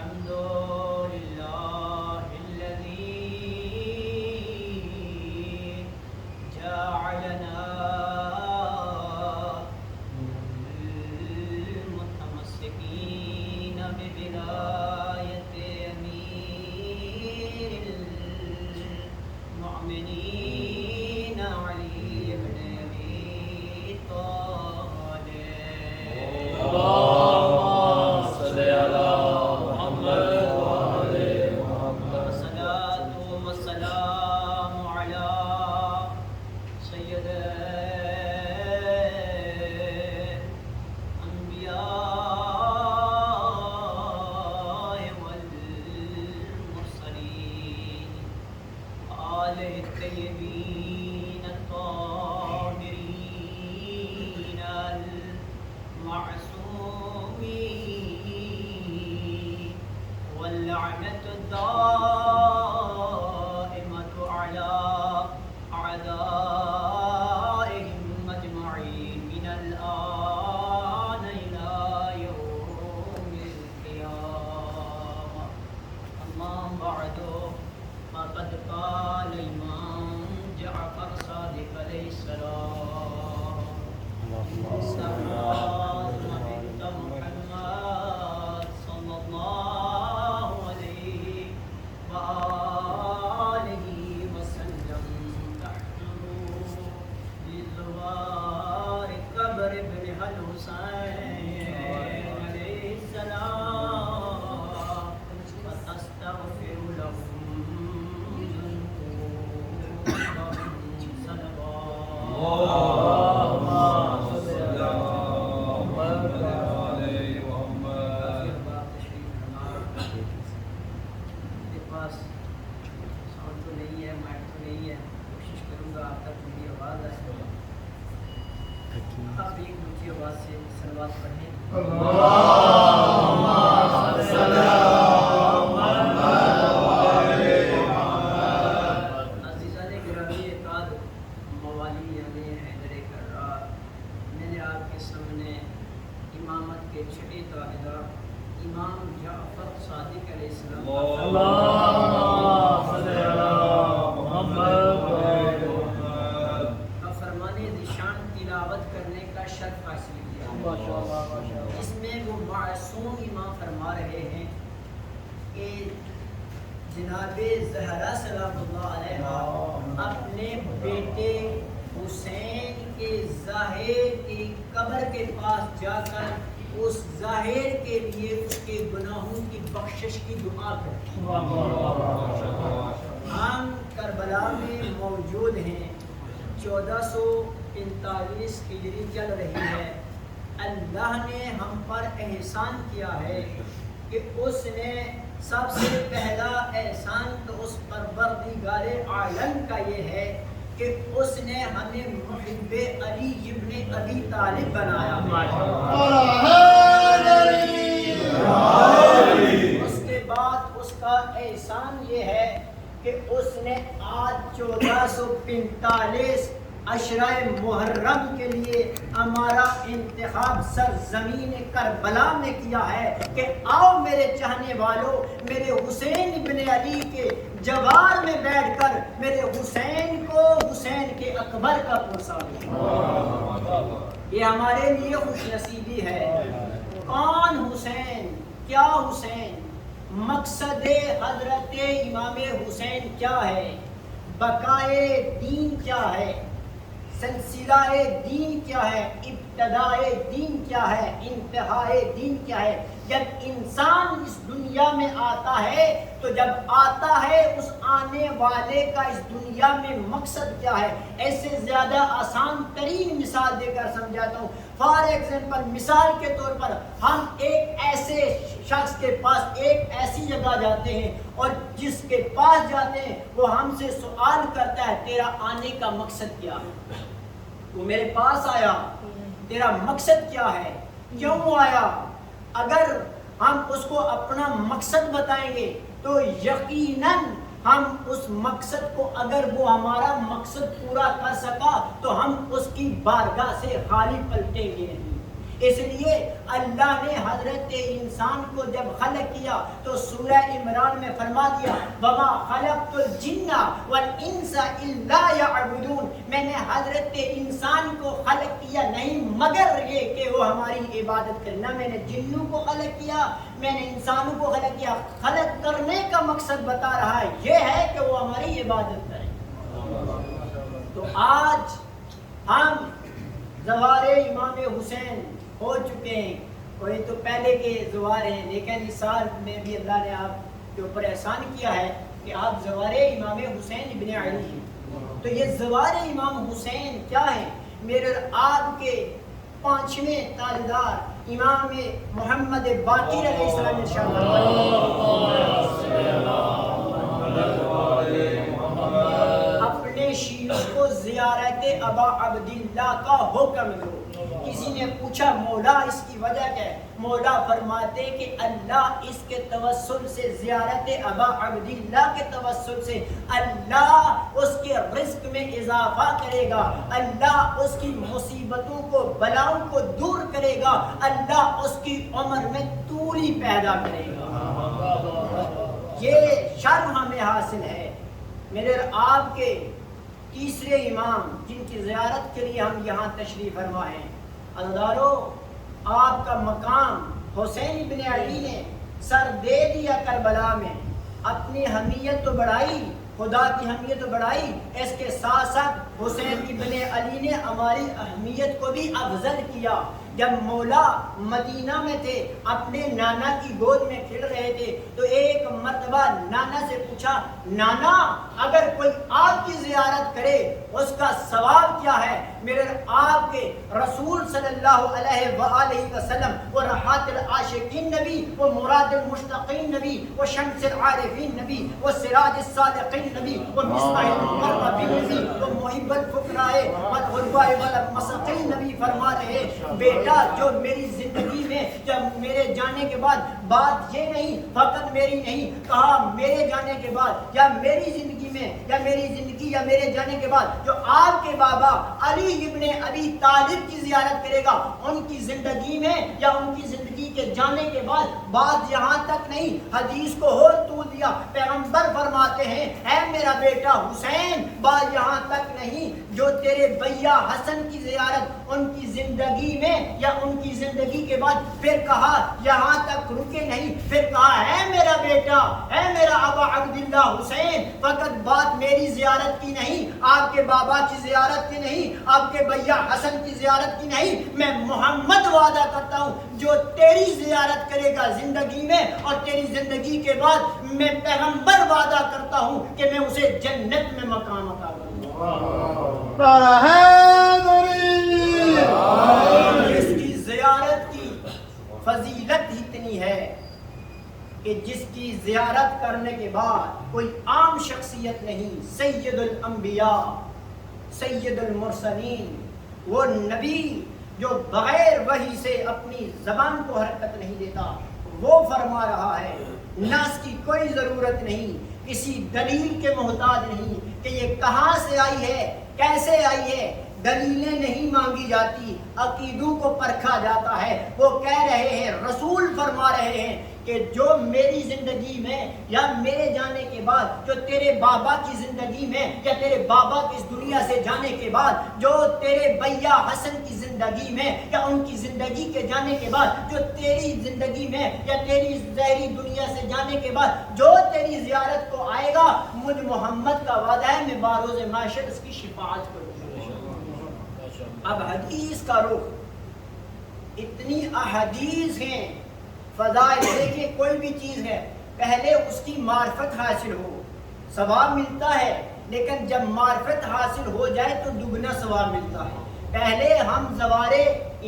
الحمد لله الذي جعلنا المتمسكين بولاية أمير المؤمنين علي بن أبي طالب. الطيبين الطاهرين المعصومين واللعنة الدائمة على أعدائهم أجمعين من الآن إلى يوم القيامة. أما بعد فقد قال الإمام جعفر صادق عليه السلام: سمعت بنت محمد صلى الله عليه وآله وسلم تحته بزوار قبر ابنها الحسين عليه السلام فتستغفر له آپ ایک اونچی آواز سے صلوات پڑھیں. عزیزان گرامی اعتقاد موالی یعنی حیدر کرار، میں نے آپ کے سامنے امامت کے چھٹے تاجدار امام جعفر صادق علیہ السلام کرنے کا شرف حاصل کیا. اس میں وہ معصوم امام فرما رہے ہیں کہ جناب زہرا سلام اللہ علیہا اپنے بیٹے حسین کے ظاہر کی قبر کے پاس جا کر اس ظاہر کے لیے اس کے گناہوں کی بخشش کی دعا کرتے ہیں. ہم کربلا میں موجود ہیں. 1445 ہجری چل رہی ہے. اللہ نے ہم پر احسان کیا ہے کہ اس نے سب سے پہلا احسان تو اس پروردگار عالم کا یہ ہے کہ اس نے ہمیں محب علی ابن ابی طالب بنایا. اس کے بعد اس کا احسان یہ ہے کہ اس نے آج 1445 عشرہ محرم کے لیے ہمارا انتخاب سرزمین کربلا میں کیا ہے کہ آؤ میرے چاہنے والوں، میرے حسین ابن علی کے جوار میں بیٹھ کر میرے حسین کو حسین کے اکبر کا پرسا دیں. یہ ہمارے لیے خوش نصیبی ہے. کون حسین؟ کیا حسین؟ مقصد حضرت امام حسین کیا ہے؟ بقائے دین کیا ہے؟ سلسلہ دین کیا ہے؟ ابتدائے دین کیا ہے؟ انتہائے دین کیا ہے؟ جب انسان اس دنیا میں آتا ہے تو جب آتا ہے اس آنے والے کا اس دنیا میں مقصد کیا ہے؟ ایسے زیادہ آسان ترین مثال دے کر سمجھاتا ہوں. فار ایگزامپل، مثال کے طور پر ہم ایک ایسے شخص کے پاس ایک ایسی جگہ جاتے ہیں اور جس کے پاس جاتے ہیں وہ ہم سے سوال کرتا ہے تیرا آنے کا مقصد کیا ہے؟ وہ میرے پاس آیا، تیرا مقصد کیا ہے؟ کیوں آیا؟ اگر ہم اس کو اپنا مقصد بتائیں گے تو یقیناً ہم اس مقصد کو، اگر وہ ہمارا مقصد پورا کر سکا تو ہم اس کی بارگاہ سے خالی پلٹیں گے نہیں. اس لیے اللہ نے حضرت انسان کو جب خلق کیا تو سورہ عمران میں فرما دیا وَمَا خَلَقْتُ الْجِنَّ وَالْإِنسَ إِلَّا يَعْبُدُونَ، میں نے حضرت انسان کو خلق کیا نہیں مگر یہ کہ وہ ہماری عبادت کرے. نہ میں نے جنوں کو خلق کیا، میں نے انسانوں کو خلق کیا. خلق کرنے کا مقصد بتا رہا ہے یہ ہے کہ وہ ہماری عبادت کرے. تو آج ہم زوار امام حسین ہو چکے ہیں. کوئی تو پہلے کے زوار ہیں لیکن اس سال میں بھی اللہ نے آپ کے اوپر احسان کیا ہے کہ آپ زوار امام حسین ابن علی ہیں. تو یہ زوار امام حسین کیا ہے؟ میرے آپ کے 5ویں تاجدار امام محمد باقر علیہ السلام ارشاد اپنے شیعوں کو زیارت ابا عبداللہ کا حکم دو. کسی نے پوچھا مولا اس کی وجہ کیا ہے؟ مولا فرماتے کہ اللہ اس کے توسل سے، زیارت ابا عبداللہ کے توسل سے اللہ اس کے رزق میں اضافہ کرے گا، اللہ اس کی مصیبتوں کو، بلاؤں کو دور کرے گا، اللہ اس کی عمر میں طولی پیدا کرے گا. یہ شرف ہمیں حاصل ہے. میرے آپ کے تیسرے امام جن کی زیارت کے لیے ہم یہاں تشریف فرما ہیں، عزیزانو آپ کا مقام حسین ابن علی نے سر دے دیا کربلا میں. اپنی حمیت تو بڑھائی، خدا کی حمیت تو بڑھائی، اس کے ساتھ ساتھ حسین ابن علی نے ہماری اہمیت کو بھی افضل کیا. جب مولا مدینہ میں تھے، اپنے نانا کی گود میں کھیل رہے تھے تو ایک مرتبہ نانا سے پوچھا نانا اگر کوئی آپ کی زیارت کرے اس کا ثواب کیا ہے؟ میرے آپ کے رسول صلی اللہ علیہ وآلہ وسلم وہ رحات العاشقین نبی، وہ مراد المشتاقین نبی، وہ شمس العارفین نبی، وہ سراج الصادقین نبی، وہ مصباح المقربین نبی، وہ محب الفقراء والغرباء والمساکین نبی فرما رہے بیٹا جو میری زندگی میں جب میرے جانے کے بعد بات یہ نہیں فقط میری نہیں کہا میرے جانے کے بعد یا میری زندگی میں یا میری زندگی یا میرے جانے کے بعد جو آپ کے بابا علی ابن ابی طالب کی زیارت کرے گا ان کی زندگی میں یا ان کی زندگی کے جانے کے بعد بات یہاں تک نہیں حدیث کو اور طول دیا. پیغمبر فرماتے ہیں اے میرا بیٹا حسین بات یہاں تک نہیں جو تیرے بھیا حسن کی زیارت ان کی زندگی میں یا ان کی زندگی کے بعد پھر کہا یہاں تک رکے نہیں پھر کہا اے میرا بیٹا اے میرا ابا عبداللہ حسین فقط بات میری زیارت کی نہیں آپ کے بابا کی زیارت کی نہیں آپ کے بھیا حسن کی زیارت کی نہیں میں محمد وعدہ کرتا ہوں جو تیری زیارت کرے گا زندگی میں اور تیری زندگی کے بعد میں پیغمبر وعدہ کرتا ہوں کہ میں اسے جنت میں مقام عطا کروں گا. جس کی زیارت کی فضیلت اتنی ہے کہ جس کی زیارت کرنے کے بعد کوئی عام شخصیت نہیں سید الانبیاء سید المرسلین وہ نبی جو بغیر وحی سے اپنی زبان کو حرکت نہیں دیتا وہ فرما رہا ہے ناس کی کوئی ضرورت نہیں کسی دلیل کے محتاج نہیں کہ یہ کہاں سے آئی ہے کیسے آئی ہے. دلیلیں نہیں مانگی جاتی عقیدوں کو پرکھا جاتا ہے. وہ کہہ رہے ہیں رسول فرما رہے ہیں کہ جو میری زندگی میں یا میرے جانے کے بعد جو تیرے بابا کی زندگی میں یا تیرے بابا کی اس دنیا سے جانے کے بعد جو تیرے بھیا حسن کی زندگی میں یا ان کی زندگی کے جانے کے بعد جو تیری زندگی میں یا تیری ظاہری دنیا سے جانے کے بعد جو تیری زیارت کو آئے گا مجھ محمد کا وعدہ ہے میں باروز معاشر اس کی شفاعت کروں. اب حدیث کا رخ اتنی احادیث ہیں فضائل دیکھیں کوئی بھی چیز ہے پہلے اس کی معرفت حاصل ہو ثواب ملتا ہے لیکن جب معرفت حاصل ہو جائے تو دگنا ثواب ملتا ہے. پہلے ہم زوار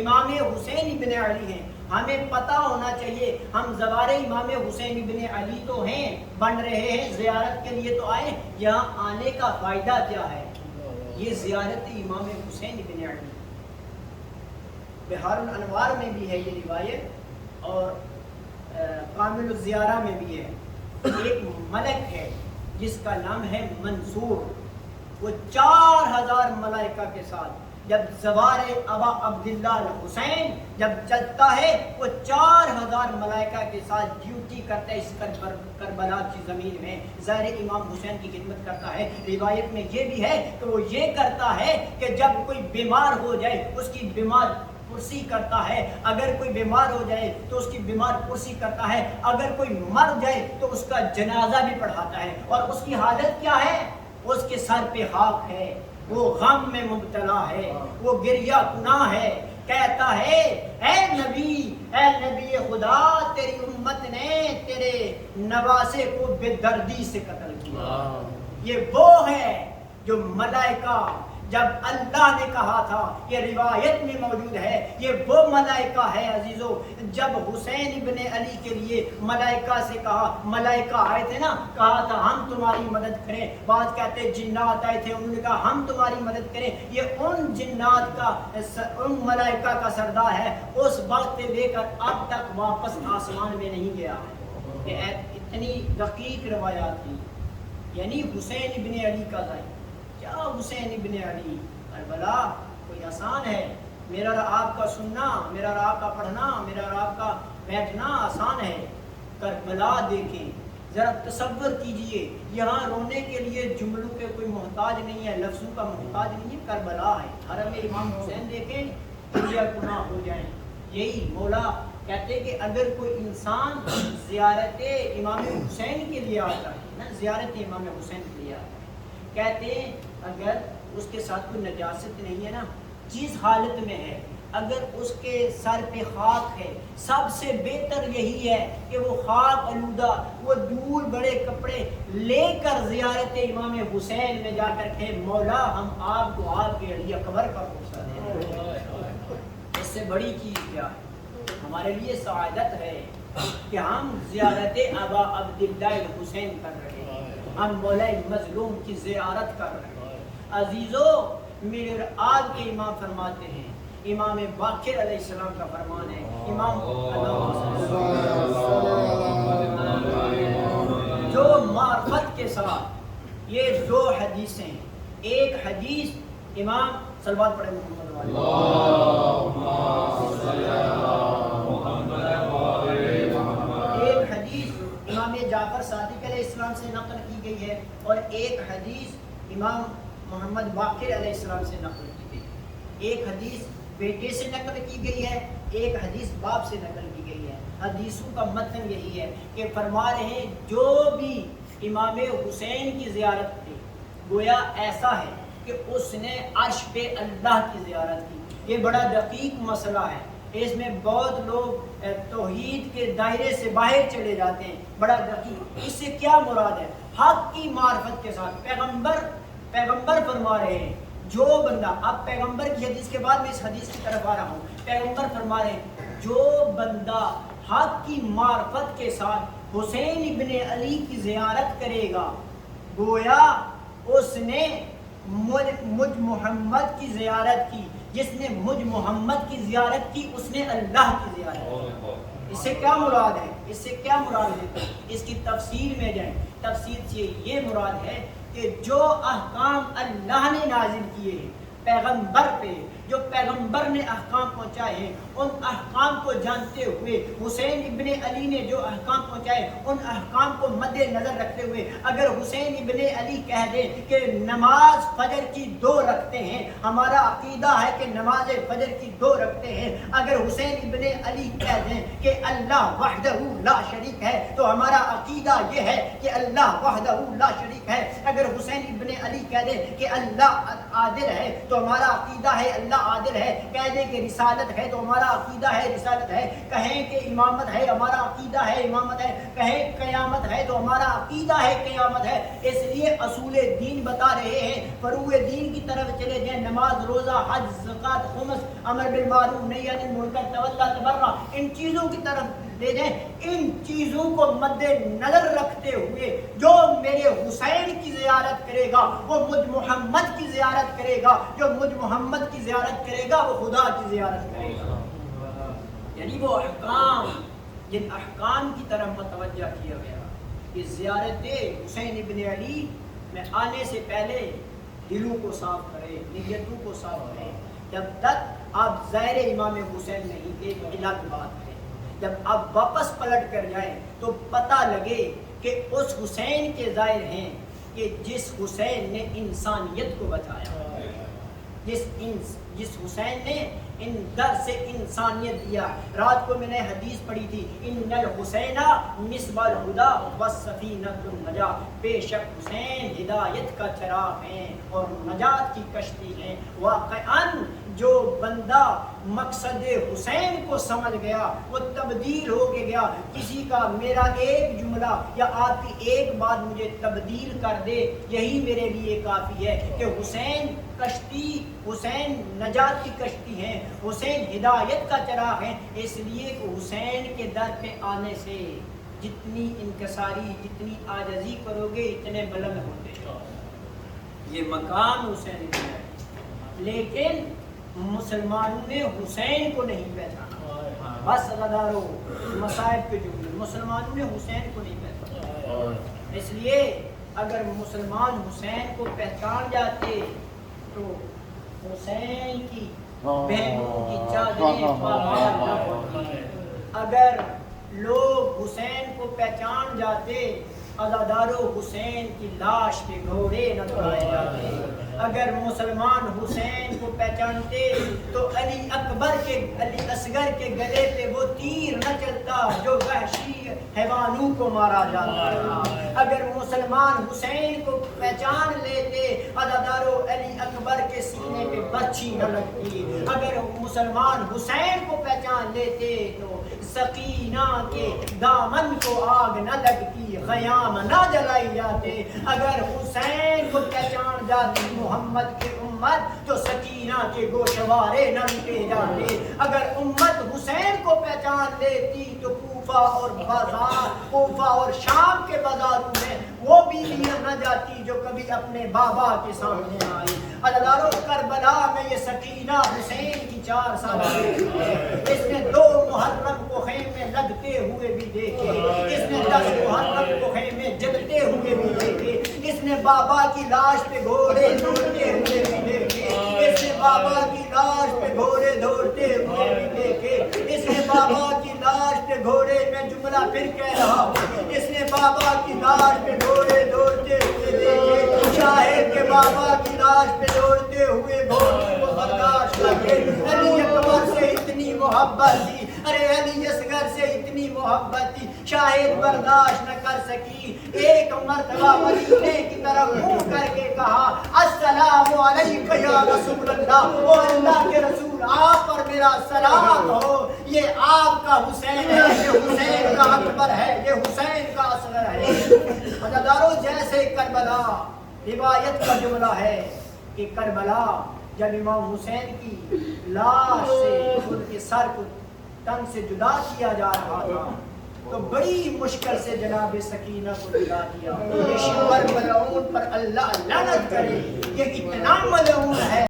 امام حسین ابن علی ہیں ہمیں پتہ ہونا چاہیے ہم زوار امام حسین ابن علی تو ہیں بن رہے ہیں زیارت کے لیے تو آئے یہاں آنے کا فائدہ کیا ہے. یہ زیارت امام حسین ابن علی بحار الانوار میں بھی ہے یہ روایت اور کامل الزیارہ میں بھی ہے. ایک ملک ہے جس کا نام ہے منصور وہ 4000 ملائکہ کے ساتھ جب سوار ابا عبداللہ الحسین جب چلتا ہے وہ 4000 ملائکہ کے ساتھ ڈیوٹی کرتا ہے اس کربلا کی زمین میں، ظاہر امام حسین کی خدمت کرتا ہے۔ روایت میں یہ بھی ہے کہ وہ یہ کرتا ہے کہ جب کوئی بیمار ہو جائے اس کی بیمار پرسی کرتا ہے، اگر کوئی بیمار ہو جائے تو اس کی بیمار پرسی کرتا ہے، اگر کوئی مر جائے تو اس کا جنازہ بھی پڑھاتا ہے۔ اور اس کی حالت کیا ہے؟ اس کے سر پہ خاک ہے، وہ غم میں مبتلا ہے، وہ گریہ کناں ہے، کہتا ہے اے نبی خدا، تیری امت نے تیرے نواسے کو بے دردی سے قتل کیا۔ یہ وہ ہے جو ملائکہ جب اللہ نے کہا تھا، یہ روایت میں موجود ہے، یہ وہ ملائکہ ہے عزیزو جب حسین ابن علی کے لیے ملائکہ سے کہا، ملائکہ آئے تھے نا، کہا تھا ہم تمہاری مدد کریں، بعض کہتے ہیں جنات آئے تھے، انہوں نے کہا ہم تمہاری مدد کریں، یہ ان جنات کا ان ملائکہ کا سردار ہے، اس وقت سے لے کر اب تک واپس آسمان میں نہیں گیا ہے۔ یہ اتنی دقیق روایات تھی، یعنی حسین ابن علی کا ذائقہ کیا، حسین ابن علی کربلا کوئی آسان ہے؟ میرا اور آپ کا سننا، میرا اور آپ کا پڑھنا، میرا اور آپ کا بیٹھنا آسان ہے، کربلا دیکھیں ذرا تصور کیجئے، یہاں رونے کے لیے جملوں کے کوئی محتاج نہیں ہے، لفظوں کا محتاج نہیں ہے، کربلا ہے۔ حرم امام حسین دیکھیں گریہ کناں ہو جائیں۔ یہی مولا کہتے کہ اگر کوئی انسان زیارت امام حسین کے لیے آتا ہے نا، زیارت امام حسین کے لیے آتا ہے، کہتے ہیں اگر اس کے ساتھ کوئی نجاست نہیں ہے نا، جس حالت میں ہے، اگر اس کے سر پہ خاک ہے، سب سے بہتر یہی ہے کہ وہ خاک آلودہ، وہ دور بڑے کپڑے لے کر زیارت امام حسین میں جا کر کہ مولا ہم آپ کو آپ کے علی اکبر کا پوچھا دیں۔ اس سے بڑی چیز کیا ہے؟ ہمارے لیے سعادت ہے کہ ہم زیارت ابا عبداللہ الحسین کر رہے ہیں، ہم مولا مظلوم کی زیارت کر رہے ہیں۔ عزیزو میرے آج کے امام فرماتے ہیں، امام باقر علیہ السلام کا فرمان ہے، امام جو معرفت کے ساتھ یہ دو حدیثیں، ایک حدیث امام صلوات پڑھے محمد ایک حدیث امام جعفر صادق علیہ السلام سے نقل کی گئی ہے، اور ایک حدیث امام محمد باقر علیہ السلام سے نقل کی گئی۔ ایک حدیث بیٹے سے نقل کی گئی ہے، ایک حدیث باپ سے نقل کی گئی ہے۔ حدیثوں کا متن یہی ہے کہ فرما رہے ہیں جو بھی امام حسین کی زیارت کرے گویا ایسا ہے کہ اس نے عرش پہ اللہ کی زیارت کی۔ یہ بڑا دقیق مسئلہ ہے، اس میں بہت لوگ توحید کے دائرے سے باہر چلے جاتے ہیں، بڑا دقیق۔ اس سے کیا مراد ہے؟ حق کی معرفت کے ساتھ پیغمبر فرما رہے ہیں جو بندہ، اب پیغمبر کی حدیث کے بعد میں اس حدیث کی طرف آ رہا ہوں، پیغمبر فرما رہے ہیں جو بندہ حق کی معرفت کے ساتھ حسین ابن علی کی زیارت کرے گا گویا اس نے مجھ محمد کی زیارت کی، جس نے مجھ محمد کی زیارت کی اس نے اللہ کی زیارت کی۔ اس سے کیا مراد ہے؟ اس سے کیا مراد ہے؟ اس کی تفسیر میں جائیں، تفسیر سے یہ مراد ہے کہ جو احکام اللہ نے نازل کیے ہیں پیغمبر پہ، جو پیغمبر نے احکام پہنچائے ہیں، ان احکام کو جانتے ہوئے حسین ابن علی نے جو احکام پہنچائے ان احکام کو مد نظر رکھتے ہوئے اگر حسین ابن علی کہہ دیں کہ نماز فجر کی 2 رکھتے ہیں، ہمارا عقیدہ ہے کہ نماز فجر کی 2 رکھتے ہیں، اگر حسین ابن علی کہہ دیں کہ اللہ وحدہ لا شریک ہے تو ہمارا عقیدہ یہ ہے کہ اللہ وحدہ لا شریک ہے، اگر حسین ابن علی کہہ دیں کہ اللہ عادل ہے تو ہمارا عقیدہ ہے اللہ عادل ہے، کہہ دیں کہ رسالت ہے تو ہمارا عقیدہ ہے رسالت ہے، کہیں کہ امامت ہے ہمارا عقیدہ ہے امامت ہے، کہیں قیامت ہے تو ہمارا عقیدہ ہے قیامت ہے۔ اس لیے اصول دین بتا رہے ہیں، فروع دین کی طرف چلے جائیں، نماز، روزہ، حج، زکوٰۃ، خمس، امر بالمعروف نہی عن المنکر، تولی تبرع، ان چیزوں کی طرف لے جائیں، ان چیزوں کو مد نظر رکھتے ہوئے جو میرے حسین کی زیارت کرے گا وہ مجھ محمد کی زیارت کرے گا، جو مجھ محمد کی زیارت کرے گا وہ خدا کی زیارت کرے گا۔ یعنی وہ احکام جن احکام کی طرف متوجہ کیا گیا کہ زیارت حسین ابن علی میں آنے سے پہلے دلوں کو صاف کرے، نیتوں کو صاف کرے، جب تک آپ زائر امام حسین نہیں، ایک الگ بات ہے، جب آپ واپس پلٹ کر جائیں تو پتہ لگے کہ اس حسین کے زائر ہیں کہ جس حسین نے انسانیت کو بچایا، جس حسین نے ان در سے انسانیت دیا۔ رات کو میں نے حدیث پڑھی تھی، ان الحسین مصباح الہدی والسفینۃ النجاہ، بے شک حسین ہدایت کا چراغ ہیں اور نجات کی کشتی ہیں۔ واقعاً جو بندہ مقصد حسین کو سمجھ گیا وہ تبدیل ہو کے گیا۔ کسی کا میرا ایک جملہ یا آپ کی ایک بات مجھے تبدیل کر دے، یہی میرے لیے کافی ہے کہ حسین کشتی، حسین نجات کی کشتی ہیں، حسین ہدایت کا چراغ ہیں، اس لیے کہ حسین کے در پہ آنے سے جتنی انکساری، جتنی عاجزی کرو گے اتنے بلند ہوتے ہیں۔ یہ مقام حسین کا ہے، لیکن مسلمانوں نے حسین کو نہیں پہچانا۔ بس ادارو مصائب کے جملے، مسلمانوں نے حسین کو نہیں پہچانا۔ اس لیے اگر مسلمان حسین کو پہچان جاتے تو حسین کی بہنوں کی چادریں پامال نہ ہوتی۔ اگر لوگ حسین کو پہچان جاتے، عزادارو حسین کی لاش پہ گھوڑے نہ دوڑائے جاتے۔ اگر مسلمان حسین کو پہچانتے تو علی اکبر کے، علی اصغر کے گلے پہ وہ تیر نہ چلتا جو وحشی حیوانوں کو مارا جاتا تھا۔ اگر مسلمان حسین کو پہچان لیتے، عزادارو علی اکبر کے سینے پہ برچھی نہ لگتی۔ اگر مسلمان حسین کو پہچان لیتے تو سکینہ کے دامن کو آگ نہ لگتی، خیام نہ جلائی جاتے۔ اگر حسین کو پہچان جاتی محمد کی امت تو سکینہ کے گوشوارے نہ لوٹے جاتے۔ اگر امت حسین کو پہچان لیتی تو کوفہ اور بازار، کوفہ اور شام کے بازاروں میں وہ بیویاں نہ جاتی جو کبھی اپنے بابا کے سامنے آئی۔ عزادارو کربلا میں یہ سکینہ حسین کی 4 سال اس نے 2 محرم کو خیمے لگتے ہوئے بھی دیکھے، اس نے 10 محرم کو خیمے جلتے ہوئے بھی دیکھے، اس نے بابا کی لاش پہ گھوڑے دوڑتے ہوئے بھی دیکھے، اس نے بابا کی لاش پہ گھوڑے دوڑتے ہوئے بھی دیکھے، اس نے بابا کی لاش پہ گھوڑے، میں جملہ پھر کہہ رہا ہوں، اس نے بابا کی لاش پہ گھوڑے دوڑتے ہوئے دیکھے، شاہد کے بابا کی لاش پہ دوڑتے ہوئے گھوڑے کو برداشت لگے۔ علی اکبر سے اتنی محبت تھی، ارے علی اصغر سے اتنی محبت تھی، شاہد برداشت نہ کر سکی۔ ایک مرتبہ مدینے کی طرف منہ کر کے کہا، السلام علیکم یا رسول اللہ، او اللہ کے رسول آپ پر میرا سلام ہو، یہ آپ کا حسین ہے، یہ حسین کا اکبر ہے، یہ حسین کا اصغر ہے۔ عزادارو جیسے کربلا، روایت کا جملہ ہے کہ کربلا جب امام حسین کی لاش سے ان کے سر کو تن سے جدا کیا جا رہا تھا تو بڑی مشکل سے جناب سکینہ کو جدا کیا۔ یہ شمر ملعون پر اللہ لعنت کرے، یہ اتنا ملعون ہے